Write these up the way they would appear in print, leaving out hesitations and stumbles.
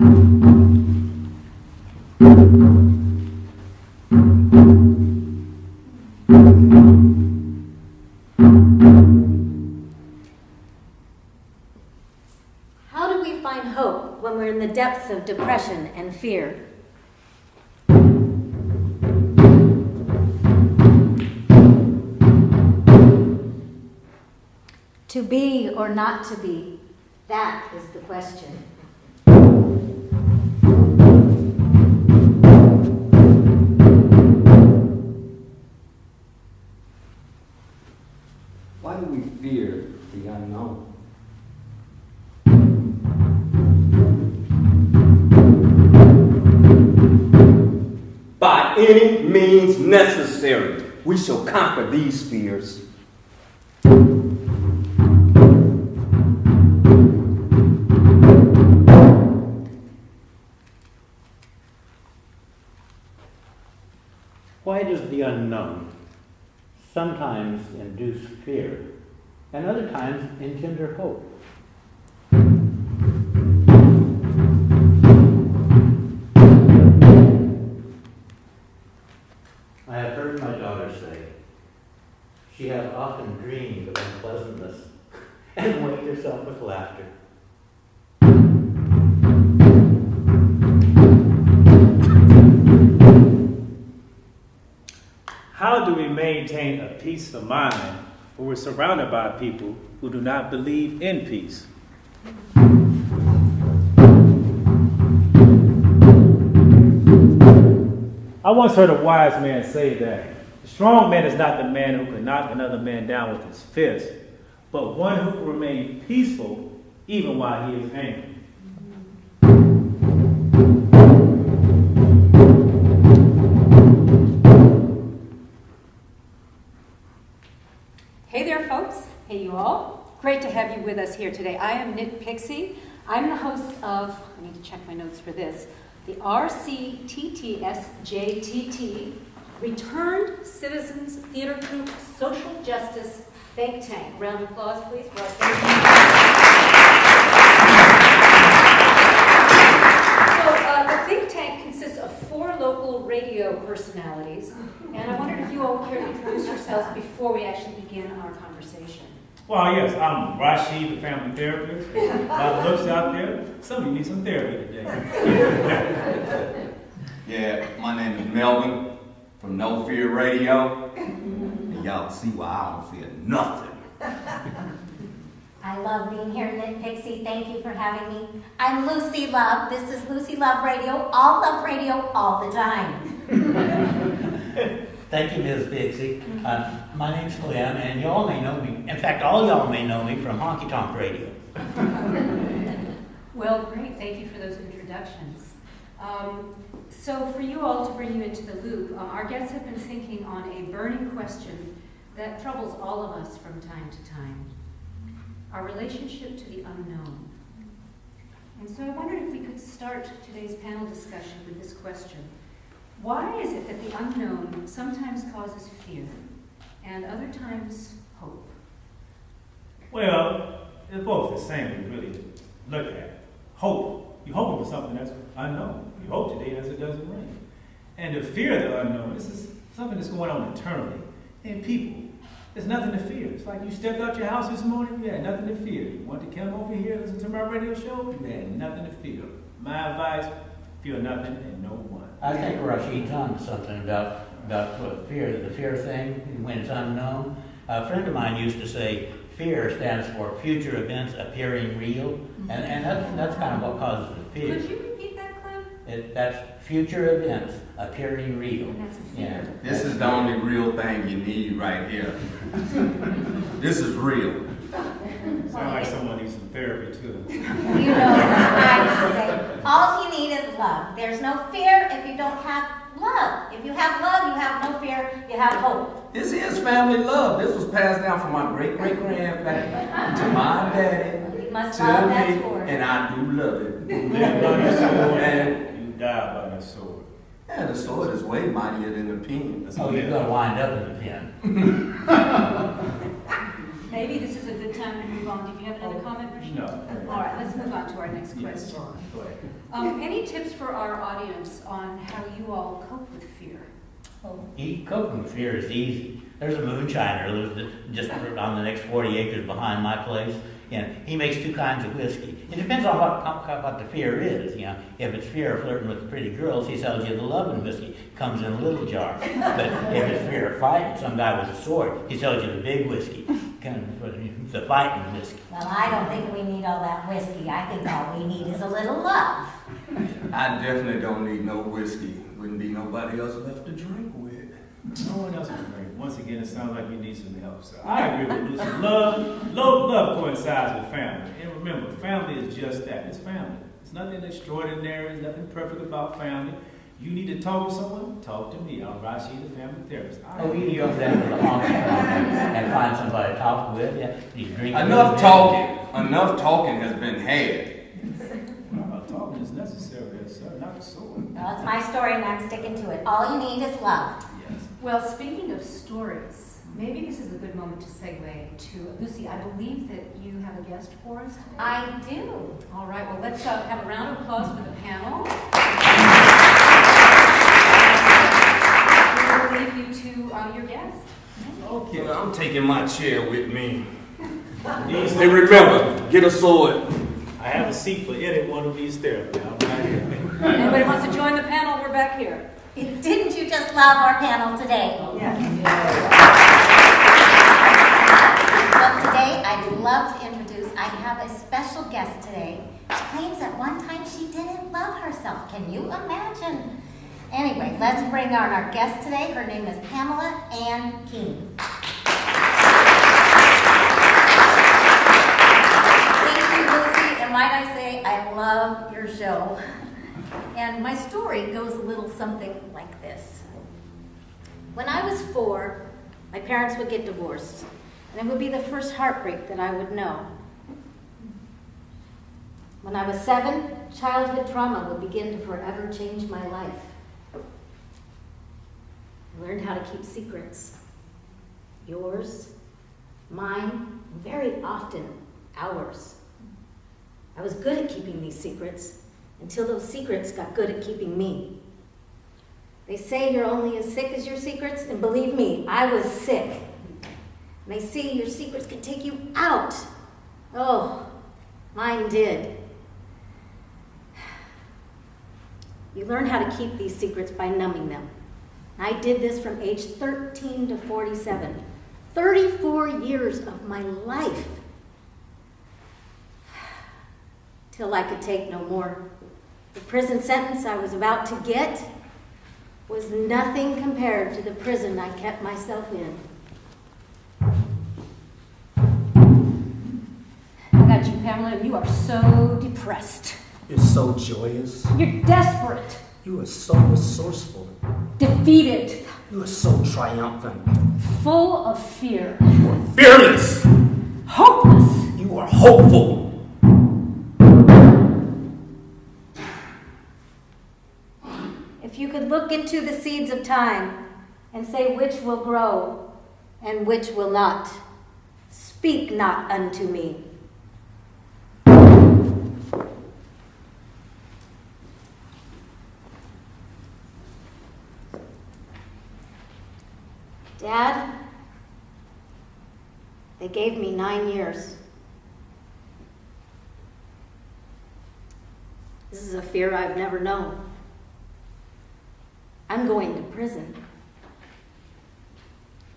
How do we find hope when we're in the depths of depression and fear? To be or not to be, that is the question. Why do we fear the unknown? By any means necessary, we shall conquer these fears. Why does the unknown sometimes induce fear and other times engender hope? I have heard my daughter say, she has often dreamed of unpleasantness and waked herself with laughter. How do we maintain a peaceful mind when we're surrounded by people who do not believe in peace? I once heard a wise man say that the strong man is not the man who can knock another man down with his fist, but one who can remain peaceful even while he is angry. Hey there, folks. Hey, you all. Great to have you with us here today. I am Nick Pixie. I'm the host of, I need to check my notes for this, the RCTTSJTT, Returned Citizens Theater Troupe Social Justice Think Tank. Round of applause, please. For our the think tank consists of 4 local radio personalities, and I wondered if you all would care to introduce yourselves before we actually begin our conversation. Well, yes, I'm Rashid, the family therapist. My looks out there. Some of you need some therapy today. Yeah, my name is Melvin from No Fear Radio. And y'all see why I don't fear nothing. I love being here, Nick Pixie. Thank you for having me. I'm Lucy Love. This is Lucy Love Radio. All love radio, all the time. Thank you, Ms. Pixie. My name's Clem, and y'all may know me. In fact, all y'all may know me from Honky Tonk Radio. Well, great. Thank you for those introductions. So for you all, to bring you into the loop, our guests have been thinking on a burning question that troubles all of us from time to time: our relationship to the unknown. And so I wondered if we could start today's panel discussion with this question. Why is it that the unknown sometimes causes fear and other times hope? Well, they're both the same when you really look at it. Hope. You're hoping for something that's unknown. You hope today as it doesn't rain. And the fear of the unknown, this is something that's going on internally in people. There's nothing to fear. It's like you stepped out your house this morning, you had nothing to fear. You wanted to come over here and listen to my radio show, you had nothing to fear. My advice, fear nothing and no one. I think Rashid's on to something about fear, the fear thing, when it's unknown. A friend of mine used to say, fear stands for future events appearing real, and that's kind of what causes the fear. Could you repeat that, Clem? That's future events appearing real. And that's a fear. Yeah. This is the only real thing you need right here. This is real. Sound like someone needs some therapy too. You know, I would say, all you need is love. There's no fear if you don't have love. If you have love, you have no fear, you have hope. This is family love. This was passed down from my great-great-grandparents to my daddy, You must to love me, that sword. and I do love it. You live by the sword, And, you die by the sword. yeah, the sword is way mightier than the pen. Oh, you're going to wind up in the pen. Maybe this is a good time to move on. Did you have another comment, Rashid? No. All right, let's move on to our next Yes. question. Go ahead. Any tips for our audience on how you all cope with fear? Coping with fear is easy. There's a moonshiner who lives just on the next 40 acres behind my place. And he makes two kinds of whiskey. It depends on what the fear is. If it's fear of flirting with pretty girls, he sells you the loving whiskey. Comes in a little jar. But if it's fear of fighting some guy with a sword, he sells you the big whiskey. Kind of the fighting whiskey. Well, I don't think we need all that whiskey. I think all we need is a little love. I definitely don't need no whiskey. Wouldn't be nobody else left to drink with. No one else is great. Once again, it sounds like you need some help. So I agree with Lucy. Love coincides with family. And remember, family is just that. It's family. It's nothing extraordinary. There's nothing perfect about family. You need to talk to someone? Talk to me. I'll write you the family therapist. You can go down to the honky tonk and find somebody to talk with. Yeah, you drink Enough talking has been had. Well, talking is necessary, yes, sir, not a sword. Well, it's my story and I'm sticking to it. All you need is love. Yes. Well, speaking of stories, maybe this is a good moment to segue to Lucy. I believe that you have a guest for us today. I do. All right, well, let's have a round of applause for the panel. We'll leave you to your guest. Okay. I'm taking my chair with me. These- And remember, get a sword. I have a seat for any one of these therapists. I'm right here. Anybody wants to join the panel? We're back here. Didn't you just love our panel today? Yes. Well, today I'd love to introduce, I have a special guest today. She claims at one time she didn't love herself. Can you imagine? Anyway, let's bring on our guest today. Her name is Pamela Ann Keene. Thank you, Lucy, and might I say, I love your show. And my story goes a little something like this. When I was 4, my parents would get divorced, and it would be the first heartbreak that I would know. When I was 7, childhood trauma would begin to forever change my life. I learned how to keep secrets. Yours, mine, very often ours. I was good at keeping these secrets until those secrets got good at keeping me. They say you're only as sick as your secrets, and believe me, I was sick. And they say your secrets can take you out. Oh, mine did. You learn how to keep these secrets by numbing them. I did this from age 13 to 47. 34 years of my life. Till I could take no more. The prison sentence I was about to get was nothing compared to the prison I kept myself in. I got you, Pamela, and you are so depressed. You're so joyous. You're desperate, You are so resourceful. defeated, You are so triumphant. full of fear, You are fearless. hopeless. You are hopeful. If you could look into the seeds of time and say which will grow and which will not, speak not unto me. Dad, they gave me 9 years. This is a fear I've never known. I'm going to prison.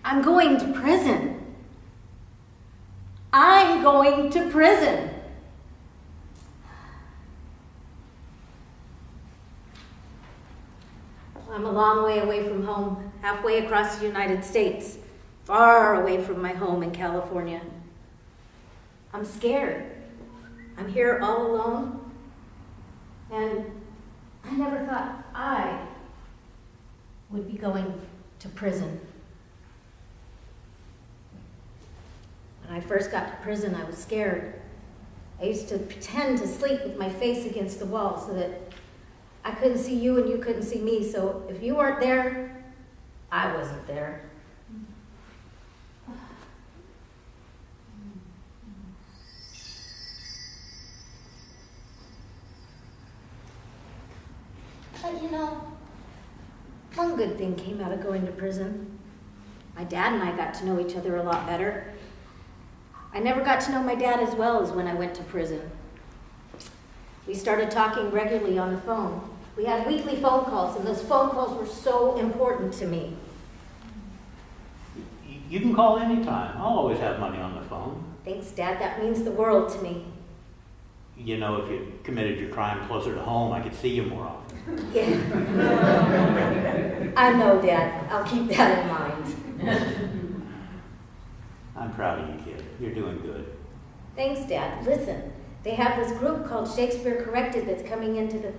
I'm going to prison. I'm going to prison. I'm a long way away from home, halfway across the United States, far away from my home in California. I'm scared. I'm here all alone, and I never thought I would be going to prison. When I first got to prison, I was scared. I used to pretend to sleep with my face against the wall so that I couldn't see you and you couldn't see me. So if you weren't there, I wasn't there. But you know, one good thing came out of going to prison. My dad and I got to know each other a lot better. I never got to know my dad as well as when I went to prison. We started talking regularly on the phone. We had weekly phone calls, and those phone calls were so important to me. You can call anytime. I'll always have money on the phone. Thanks, Dad. That means the world to me. You know, if you committed your crime closer to home, I could see you more often. Yeah. I know, Dad. I'll keep that in mind. I'm proud of you, kid. You're doing good. Thanks, Dad. Listen, they have this group called Shakespeare Corrected that's coming into the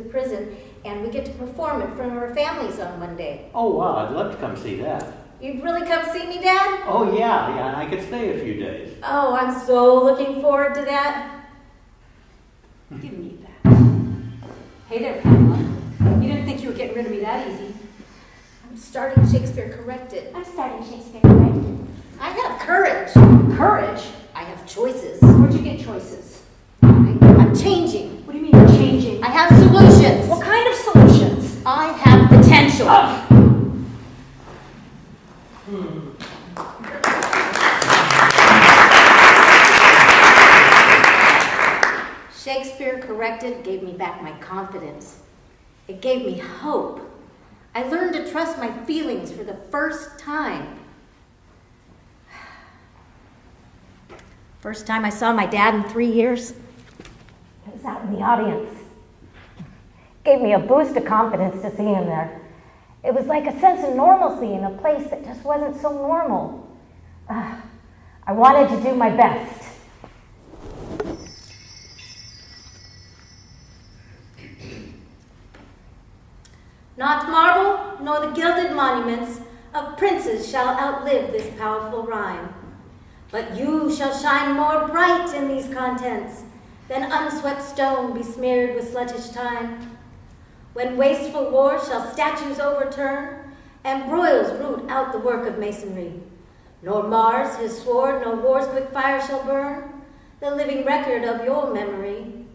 prison, and we get to perform in front of our families on Monday. Oh, wow. I'd love to come see that. You'd really come see me, Dad? Oh, yeah. And I could stay a few days. Oh, I'm so looking forward to that. Give me that. Hey there, Pamela. You didn't think you were getting rid of me that easy. I'm starting Shakespeare Corrected. I'm starting Shakespeare Corrected. I have courage. Courage? I have choices. Where'd you get choices? I'm changing. What do you mean you're changing? I have solutions. What kind of solutions? I have potential. Shakespeare Corrected gave me back my confidence. It gave me hope. I learned to trust my feelings for the first time. First time I saw my dad in 3 years, I was out in the audience. Gave me a boost of confidence to see him there. It was like a sense of normalcy in a place that just wasn't so normal. I wanted to do my best. not marble nor the gilded monuments of princes shall outlive this powerful rhyme. But you shall shine more bright in these contents than unswept stone besmeared with sluttish time. When wasteful war shall statues overturn, and broils root out the work of masonry, nor Mars his sword, nor war's quick fire shall burn the living record of your memory.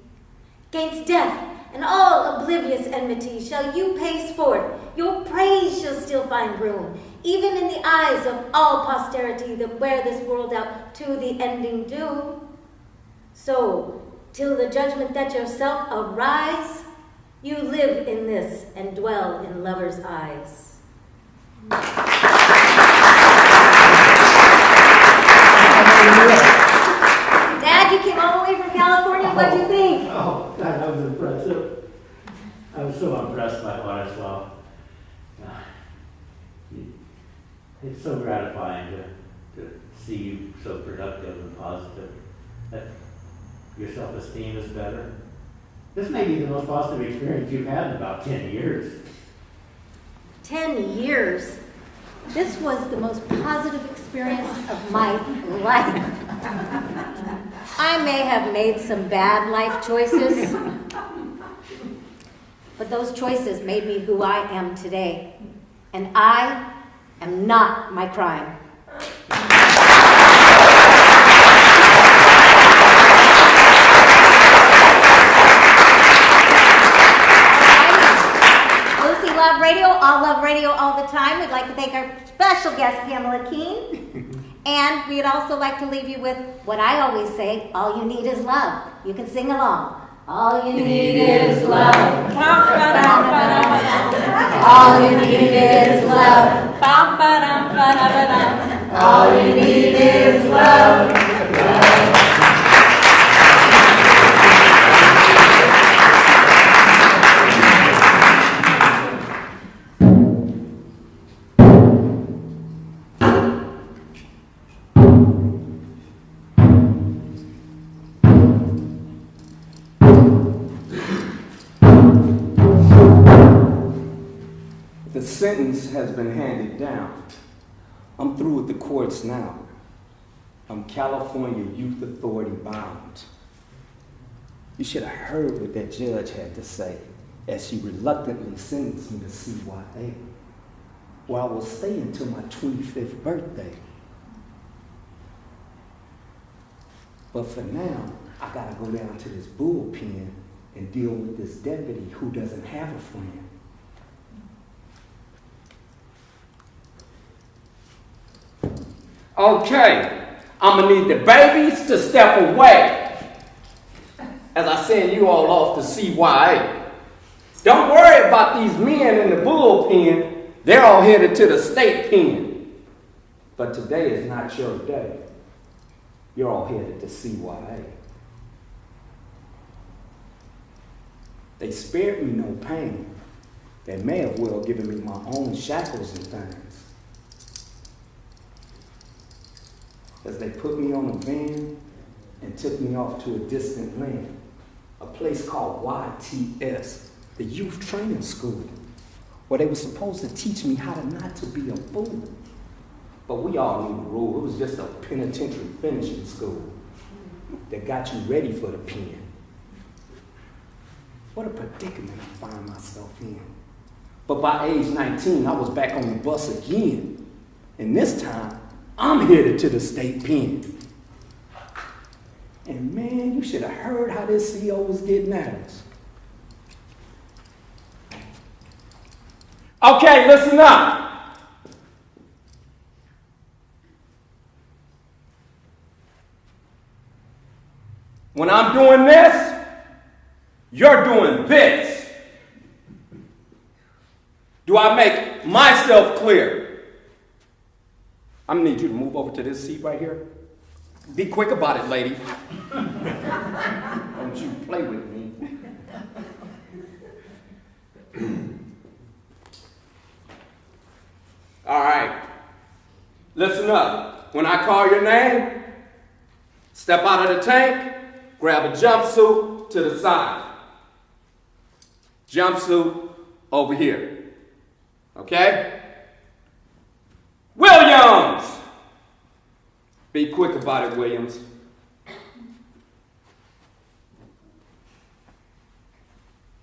Gainst death and all oblivious enmity shall you pace forth, your praise shall still find room, even in the eyes of all posterity that wear this world out to the ending doom. So, till the judgment that yourself arise, you live in this and dwell in lovers' eyes. Dad, you came all the way from California. What'd you think? Oh, God, that was impressive. I was so impressed by what I saw. It's so gratifying to see you so productive and positive. That your self-esteem is better. This may be the most positive experience you've had in about 10 years. 10 years. This was the most positive experience of my life. I may have made some bad life choices, but those choices made me who I am today. And I am not my crime. Love radio, all love radio all the time. We'd like to thank our special guest, Pamela Keene. And we'd also like to leave you with what I always say, all you need is love. You can sing along. All you need is love. All you need is love. All you need is love. The sentence has been handed down. I'm through with the courts now. I'm California Youth Authority bound. You should have heard what that judge had to say as she reluctantly sentenced me to CYA, where I will stay until my 25th birthday. But for now, I gotta go down to this bullpen and deal with this deputy who doesn't have a friend. Okay, I'm gonna need the babies to step away as I send you all off to CYA. Don't worry about these men in the bullpen. They're all headed to the state pen. But today is not your day. You're all headed to CYA. They spared me no pain. They may have well given me my own shackles and things. As they put me on a van and took me off to a distant land, a place called YTS, the Youth Training School, where they were supposed to teach me how to not to be a fool. But we all knew the rule. It was just a penitentiary finishing school that got you ready for the pen. What a predicament I find myself in. But by age 19, I was back on the bus again. And this time, I'm headed to the state pen. And man, you should have heard how this CO was getting at us. Okay, listen up. When I'm doing this, you're doing this. Do I make myself clear? I'm gonna need you to move over to this seat right here. Be quick about it, lady. Don't you play with me. All right. Listen up. When I call your name, step out of the tank, grab a jumpsuit to the side. Jumpsuit over here. Okay? Williams! Be quick about it, Williams.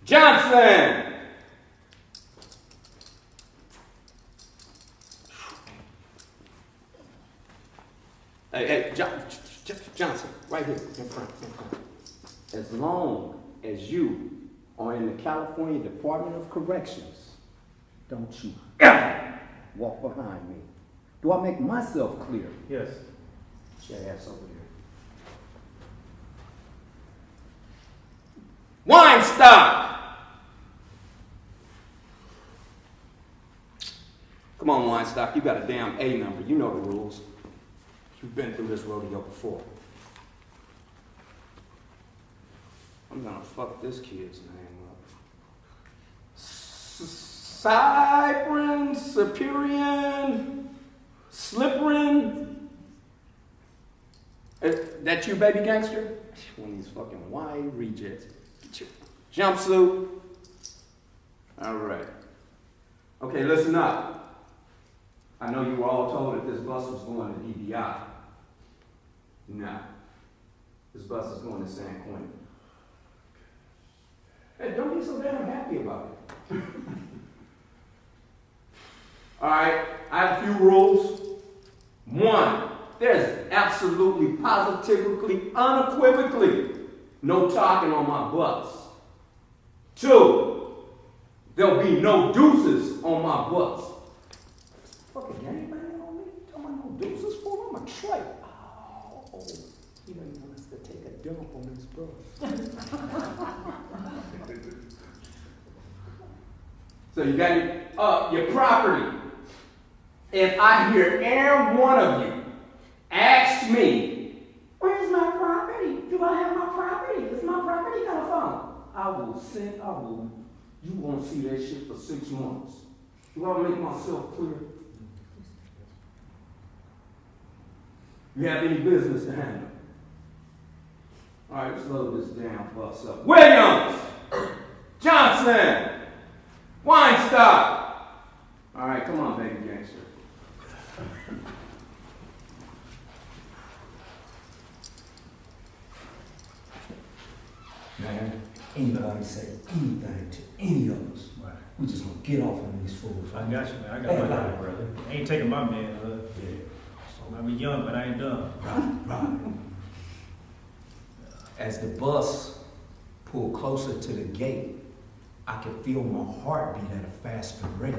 Johnson! Hey, Johnson, right here, in front. As long as you are in the California Department of Corrections, don't you ever walk behind me. Do I make myself clear? Yes. Get your ass over there. Wine stop! Come on, Weinstock, you got a damn A number. You know the rules. You've been through this rodeo before. I'm gonna fuck this kid's name up. Cyprin, Superior, Slipperin. That you, baby gangster? One of these fucking white rejects. Get your jumpsuit. All right. Okay, listen up. I know you were all told that this bus was going to DBI. No. This bus is going to San Quentin. Hey, don't be so damn happy about it. All right, I have a few rules. One, there's absolutely, positively, unequivocally no talking on my bus. Two, there'll be no deuces on my bus. Fucking gangbanging on me? Talking about no deuces for? I'm a trike. Oh, he doesn't want us to take a dump on this bus. So you got your property. If I hear every one of you ask me, where's my property? Do I have my property? Is my property got a phone? You won't see that shit for 6 months. Do I make myself clear? You have any business to handle? All right, let's load this damn bus up. Williams! Johnson! Weinstock! All right, come on, baby gangster. Man, anybody say anything to any of us, Right. we just gonna get off on these fools. I got you, man. I got my line, brother. I ain't taking my manhood. Yeah. I be young, but I ain't dumb. Right. As the bus pulled closer to the gate, I could feel my heartbeat at a faster rate.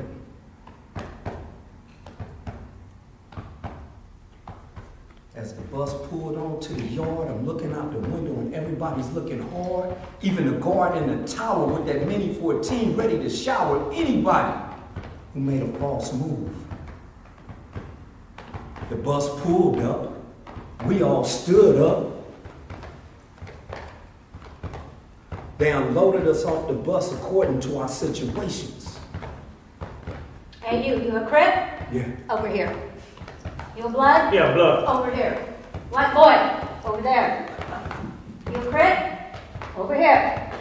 As the bus pulled onto the yard, I'm looking out the window and everybody's looking hard. Even the guard in the tower with that Mini 14 ready to shower anybody who made a false move. The bus pulled up. We all stood up. They unloaded us off the bus according to our situations. Hey, you a crip? Yeah. Over here. You a blood? Yeah, blood. Over here. White boy, over there. You a crip? Over here.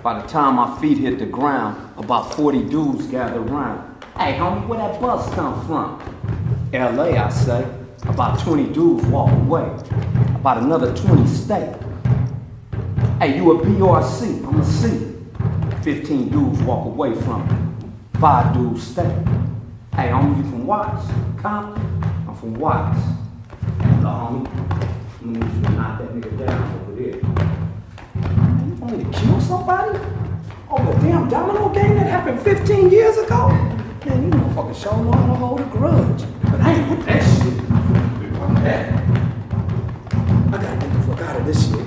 By the time my feet hit the ground, about 40 dudes gathered around. Hey, homie, where that bus come from? LA, I say. About 20 dudes walk away. About another 20 stay. Hey, you a B or a C? I'm a C. 15 dudes walk away from it. 5 dudes stay. Hey, homie, you from Watts? Compton? I'm from Watts. Hello, homie. I'm gonna need you to knock that nigga down over there. Man, you want me to kill somebody? Oh, the damn domino game that happened 15 years ago? Man, you motherfuckers sure know how to hold a grudge. But I ain't with that shit. Fuck that. I gotta get the fuck out of this shit.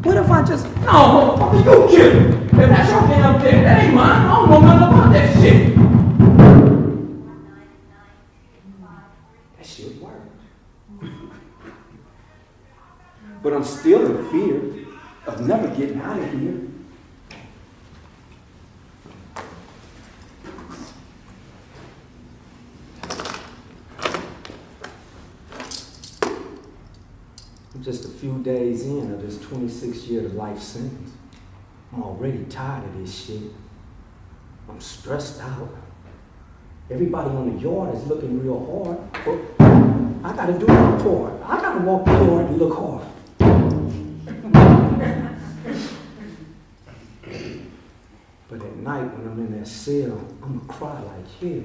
What if I just... No, motherfucker, you kill him. If that's your damn thing, that ain't mine. I don't know nothing about that shit. That shit worked. But I'm still in fear of never getting out of here. I'm just a few days in of this 26-year life sentence. I'm already tired of this shit. I'm stressed out. Everybody on the yard is looking real hard, but I gotta do my part. I gotta walk the yard and look hard. But at night when I'm in that cell, I'm gonna cry like hell,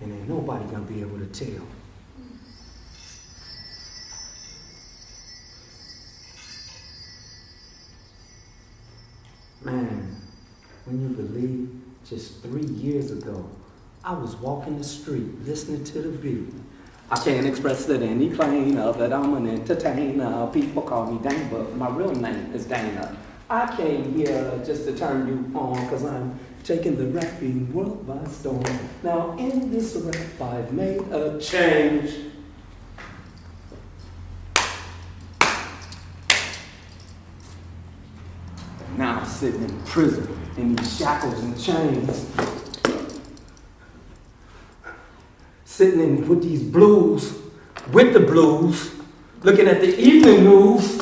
and ain't nobody gonna be able to tell. Man, when you believe, just 3 years ago, I was walking the street, listening to the beat. I can't express it any plainer that I'm an entertainer. People call me Dana, but my real name is Dana. I came here just to turn you on, cause I'm taking the rapping world by storm. Now in this rap I've made a change. Now I'm sitting in prison in these shackles and chains. Sitting in with these blues, with the blues, looking at the evening news.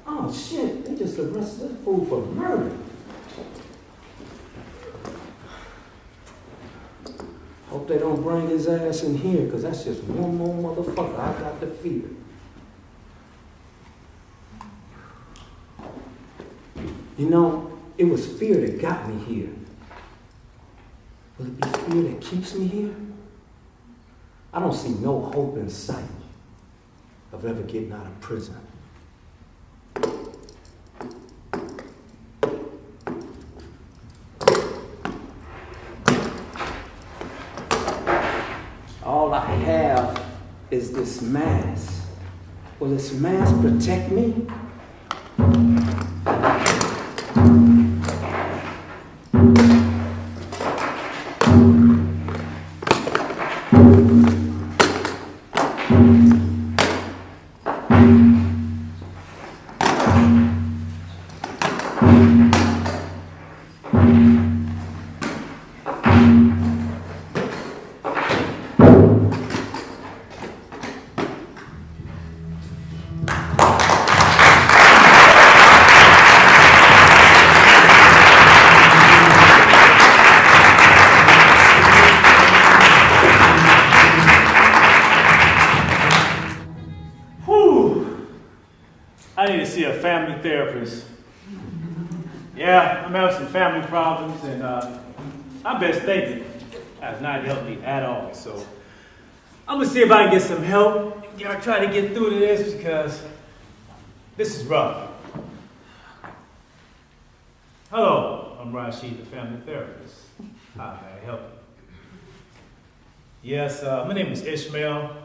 Oh shit, they just arrested this fool for murder. Hope they don't bring his ass in here, because that's just one more motherfucker I got to fear. You know, it was fear that got me here. Will it be fear that keeps me here? I don't see no hope in sight of ever getting out of prison. All I have is this mask. Will this mask protect me? I need to see a family therapist. Yeah, I'm having some family problems, and my best thinking has not helped me at all. So I'm gonna see if I can get some help. Try to get through to this because this is rough. Hello, I'm Rashid, the family therapist. How may I help you? Yes, my name is Ishmael.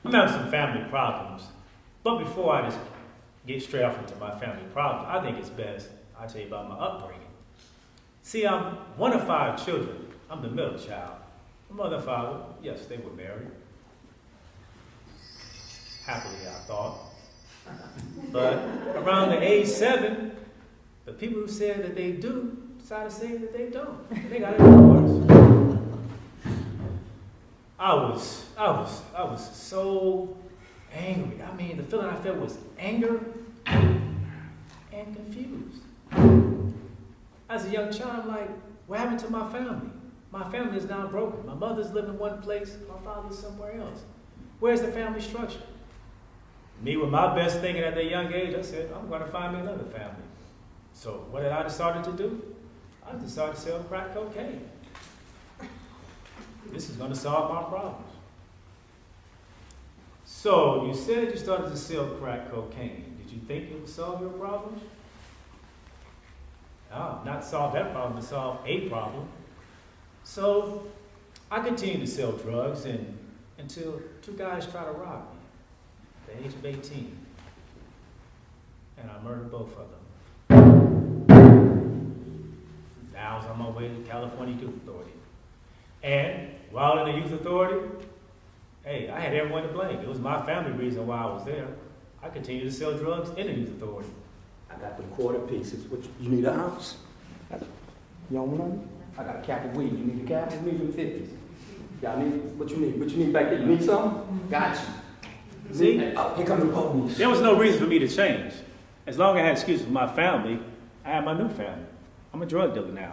I'm having some family problems. But before I just get straight off into my family problems, I think it's best I tell you about my upbringing. See, I'm one of 5 children. I'm the middle child. My mother and father, yes, they were married. Happily, I thought. But around the age 7, the people who said that they do decided to say that they don't. They got a divorce. I was so angry. I mean, the feeling I felt was anger and confused. As a young child, I'm like, what happened to my family? My family is now broken. My mother's living in one place, my father's somewhere else. Where's the family structure? Me, with my best thinking at that young age, I said, I'm going to find me another family. So what did I decide to do? I decided to sell crack cocaine. This is going to solve my problems. So you said you started to sell crack cocaine. Did you think it would solve your problems? No, not solve that problem, but solve a problem. So I continued to sell drugs until 2 guys tried to rob me at the age of 18. And I murdered both of them. Now I was on my way to California Youth Authority. And while in the Youth Authority, hey, I had everyone to blame. It was my family reason why I was there. I continued to sell drugs in the Youth Authority. I got the quarter pieces. What you need an ounce? You don't want none? I got a cap of weed. You need a cap? I need them 50s. Y'all need what you need? What you need back there? You need something? Got you. See? Oh, here come the police. There was no reason for me to change. As long as I had excuses for my family, I had my new family. I'm a drug dealer now.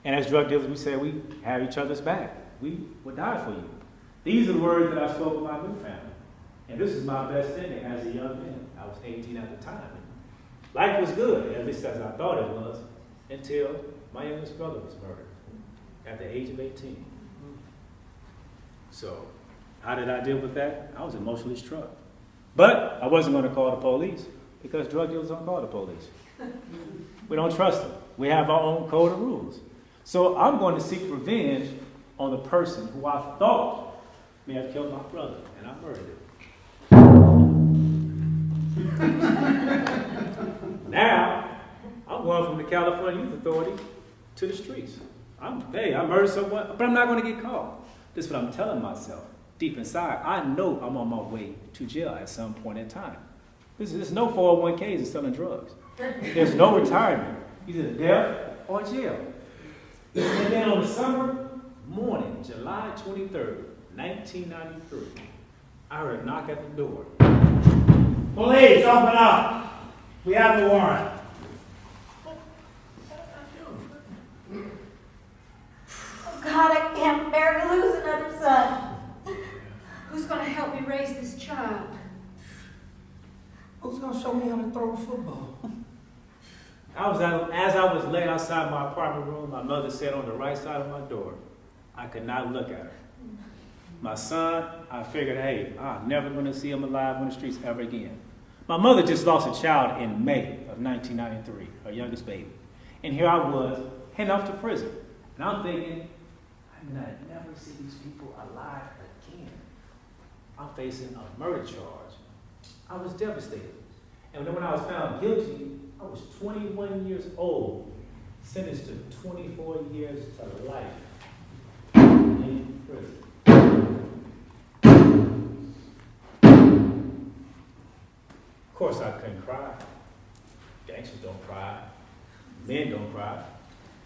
And as drug dealers, we say we have each other's back. We will die for you. These are the words that I spoke with my new family. And this is my best thinking as a young man. I was 18 at the time. Life was good, at least as I thought it was, until my youngest brother was murdered at the age of 18. So, how did I deal with that? I was emotionally struck. But I wasn't going to call the police because drug dealers don't call the police. We don't trust them. We have our own code of rules. So I'm going to seek revenge on the person who I thought may have killed my brother, and I murdered him. Now, I'm going from the California Youth Authority to the streets. I murdered someone, but I'm not going to get caught. This is what I'm telling myself. Deep inside, I know I'm on my way to jail at some point in time. There's no 401ks in selling drugs. There's no retirement. Either death or jail. And then on the summer morning, July 23rd, 1993, I heard a knock at the door. Police, open up. We have a warrant. Oh God, I can't bear to lose another son. Who's going to help me raise this child? Who's gonna show me how to throw a football? As I was laying outside my apartment room, my mother sat on the right side of my door. I could not look at her. My son, I figured, hey, I'm never going to see him alive on the streets ever again. My mother just lost a child in May of 1993, her youngest baby. And here I was, heading off to prison. And I'm thinking, I may never see these people alive again. I'm facing a murder charge. I was devastated. And then when I was found guilty, I was 21 years old, sentenced to 24 years to life in prison. Of course, I couldn't cry. Gangsters don't cry. Men don't cry.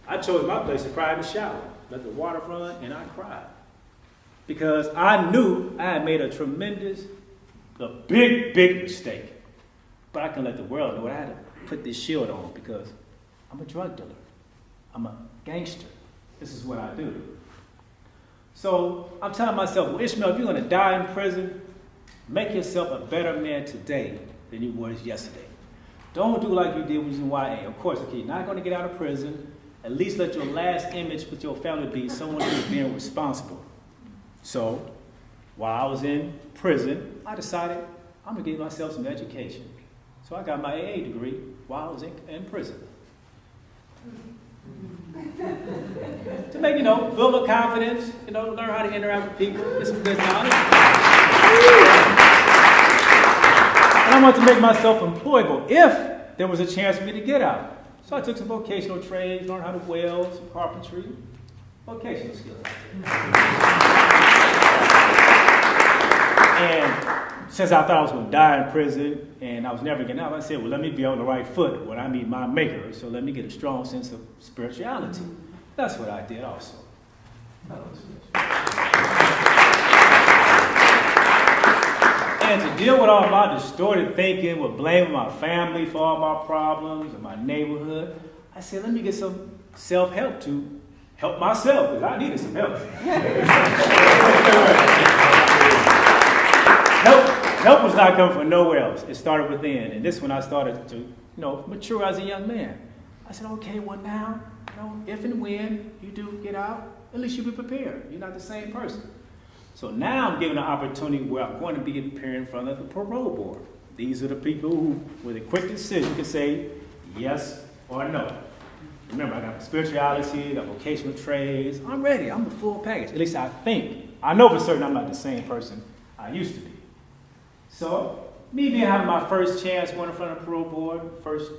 I chose my place to cry in the shower. Let the water run, and I cried. Because I knew I had made a big mistake. But I can let the world know I had to put this shield on because I'm a drug dealer. I'm a gangster. This is what I do. So I'm telling myself, well, Ishmael, if you're going to die in prison, make yourself a better man today than you were yesterday. Don't do like you did when you was in YA. Of course, okay, you're not going to get out of prison. At least let your last image with your family be someone who's being responsible. So while I was in prison, I decided I'm going to give myself some education. So I got my AA degree while I was in prison. To make, build my confidence, learn how to interact with people, get some good knowledge. And I wanted to make myself employable if there was a chance for me to get out. So I took some vocational trades, learned how to weld, some carpentry, vocational skills. And since I thought I was going to die in prison and I was never getting out, I said, well, let me be on the right foot when I meet my maker. So let me get a strong sense of spirituality. That's what I did also. And to deal with all my distorted thinking, with blaming my family for all my problems and my neighborhood, I said, let me get some self-help to help myself, because I needed some help. Help was not coming from nowhere else. It started within. And this when I started to, mature as a young man. I said, okay, well now, if and when you do get out, at least you be prepared. You're not the same person. So now I'm given an opportunity where I'm going to be appearing in front of the parole board. These are the people who, with a quick decision, can say yes or no. Remember, I got spirituality, got vocational trades. I'm ready. I'm the full package. At least I think. I know for certain I'm not the same person I used to be. So, me being having my first chance going in front of the parole board, first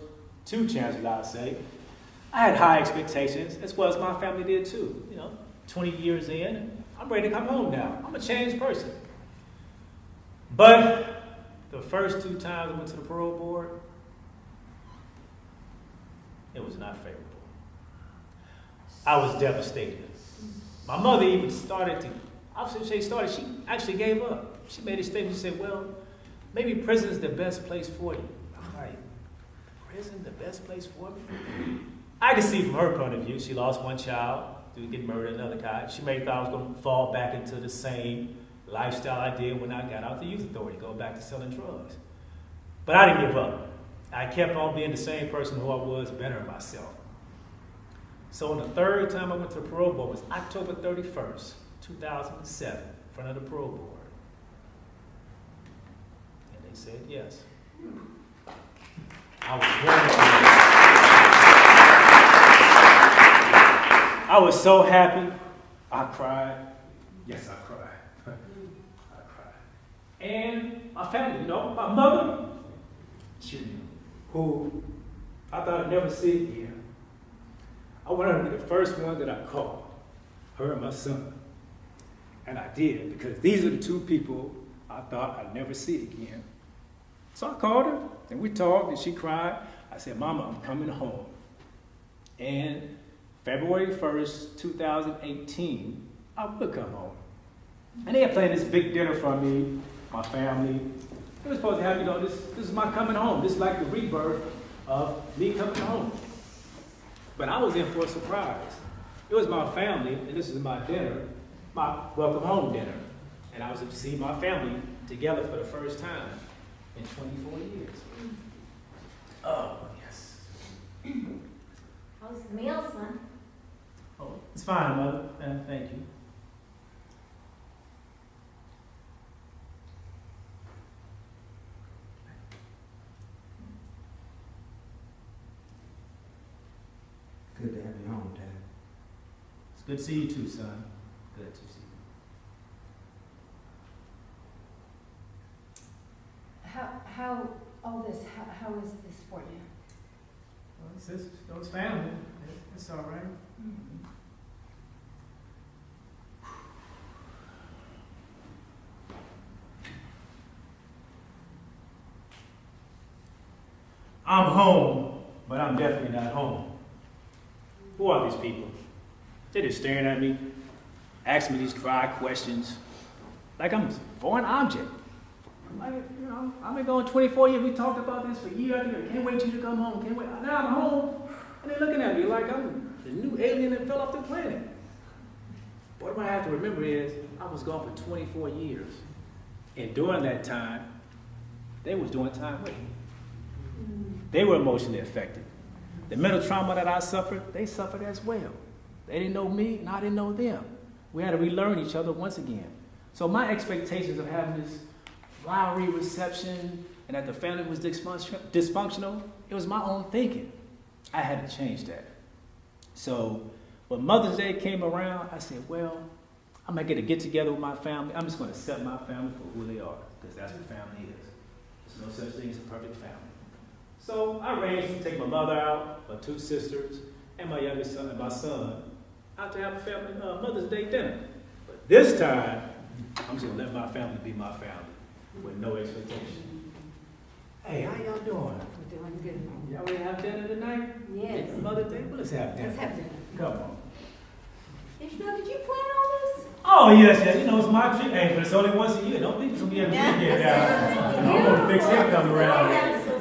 2 chances, I'd say, I had high expectations, as well as my family did too. 20 years in, I'm ready to come home now. I'm a changed person. But the first 2 times I went to the parole board, it was not favorable. I was devastated. My mother even started, she actually gave up. She made a statement, she said, well, maybe prison is the best place for you. I'm like, prison, the best place for me? I could see from her point of view, she lost 1 child, to get murdered, another guy. She may thought I was going to fall back into the same lifestyle I did when I got out the youth authority, go back to selling drugs. But I didn't give up. I kept on being the same person who I was, bettering myself. So the 3rd time I went to the parole board was October 31st, 2007, in front of the parole board. And they said yes. I was so happy. I cried. Yes, I cried. I cried. And my family, my mother, who I thought I'd never see again. I wanted her to be the first one that I called, her and my son. And I did, because these are the 2 people I thought I'd never see again. So I called her, and we talked, and she cried. I said, Mama, I'm coming home. And February 1st, 2018, I would come home. And they had planned this big dinner for me, my family. They were supposed to have, this is my coming home. This is like the rebirth of me coming home. But I was in for a surprise. It was my family, and this is my dinner, my welcome home dinner. And I was to see my family together for the first time in 24 years. Oh, yes. How's the meal, son? Oh, it's fine, Mother. Thank you. Good to have you home, Dad. It's good to see you too, son. Good to see you. How is this for you? Well, it's family. It's all right. Mm-hmm. I'm home, but I'm definitely not home. Who are these people? They're just staring at me, asking me these dry questions, like I'm a foreign object. Like, I've been going 24 years. We talked about this for years. I can't wait till you to come home. Can't wait. Now I'm home, and they're looking at me like I'm the new alien that fell off the planet. But what I have to remember is I was gone for 24 years, and during that time, they was doing time with me. They were emotionally affected. The mental trauma that I suffered, they suffered as well. They didn't know me, and I didn't know them. We had to relearn each other once again. So my expectations of having this flowery reception and that the family was dysfunctional, it was my own thinking. I had to change that. So when Mother's Day came around, I said, well, I'm going to get together with my family. I'm just going to accept my family for who they are, because that's what family is. There's no such thing as a perfect family. So I arranged to take my mother out, my 2 sisters, and my youngest son and my son out to have a family Mother's Day dinner. But this time, I'm just going to let my family be my family with no expectation. Hey, how y'all doing? We're doing good. Y'all ready to have dinner tonight? Yes. Mother's Day? Well, let's have dinner. Let's have dinner. Come on. Ishmael, did you plan all this? Oh, yes, you know, it's my treat. Hey, but it's only once a year. Don't think it's going to be every weekend now. I'm going to fix him coming around.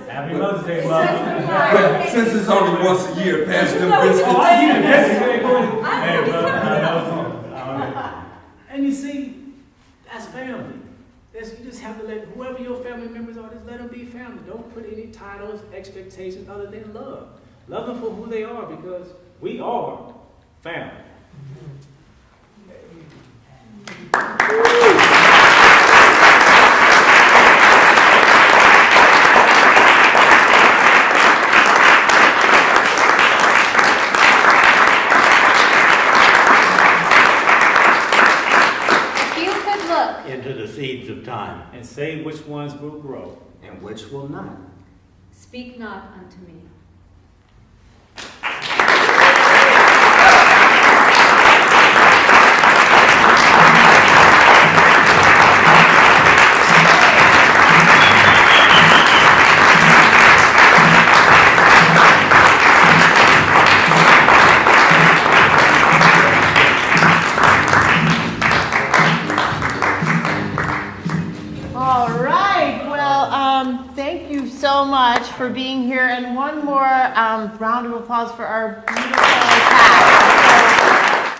Happy Mother's Day, Mother. Well, since it's only once a year, pass them biscuits. Oh, I eat it. Hey, brother. And you see, that's family. You just have to let whoever your family members are, just let them be family. Don't put any titles, expectations other than love. Love them for who they are, because we are family. Into the seeds of time. And say which ones will grow. And which will not. Speak not unto me. So much for being here, and one more round of applause for our beautiful cast.